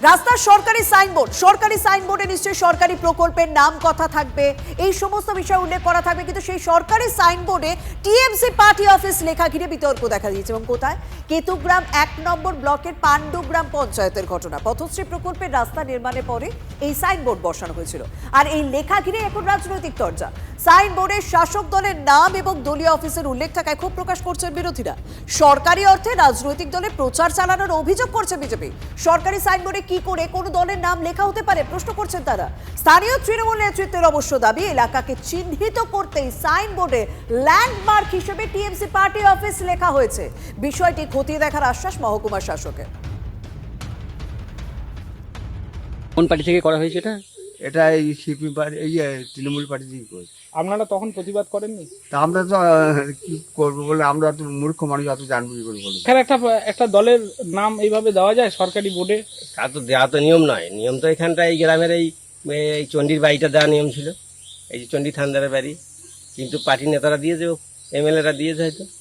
রাস্তার সরকারি সাইনবোর্ডে নিশ্চয়ই সরকারি প্রকল্পের নাম কথা থাকবে, এই সমস্ত বিষয় উল্লেখ করা থাকবে, কিন্তু সেই সরকারি সাইনবোর্ডে টিএমসি পার্টি অফিস লেখা ঘিরে বিতর্ক দেখা দিয়েছে। এবং কোথায়? কেতুগ্রাম 1 নম্বর ব্লকের পাণ্ডুগ্রাম পঞ্চায়েতের ঘটনা। পথশ্রী প্রকল্পের রাস্তা নির্মাণের পরে এই সাইনবোর্ড বসানো হয়েছিল, আর এই লেখা ঘিরে এখন রাজনৈতিক চর্চা। সাইনবোর্ডে শাসক দলের নাম এবং দলীয় অফিসের উল্লেখ থাকায় ক্ষোভ প্রকাশ করছেন বিরোধীরা। সরকারি অর্থে রাজনৈতিক দলের প্রচার চালানোর অভিযোগ করছে বিজেপি। সরকারি সাইনবোর্ডে কি করে কোন দলের নাম লেখা হতে পারে প্রশ্ন করছেন তারা। স্থানীয় তৃণমূল নেতৃত্বের অবশ্য দাবি, এলাকাকে চিহ্নিত করতেই সাইনবোর্ডে ল্যান্ডমার্ক হিসেবে টিএমসি পার্টি অফিস লেখা হয়েছে। বিষয়টি খতিয়ে দেখার আশ্বাস মহকুমা শাসকের। কোন পার্টি থেকে করা হয়েছে এটা? এটা এই সিপিএম পার্টি, এই তৃণমূল পার্টি থেকে করেছে। আপনারা তখন প্রতিবাদ করেননি? তা আমরা তো কি করবো বলে, আমরা তো মূর্খ মানুষ, অত জানবো কি করে বলবো। এখানে একটা দলের নাম এইভাবে দেওয়া যায় সরকারি বোর্ডে? তা তো দেওয়া তো নিয়ম নয়। নিয়ম তো এখানটা এই গ্রামের এই চণ্ডীর বাড়িটা দেওয়া নিয়ম ছিল, এই যে চণ্ডী থানদারের বাড়ি, কিন্তু পার্টি নেতারা দিয়েছে, এমএলএরা দিয়েছে হয়তো।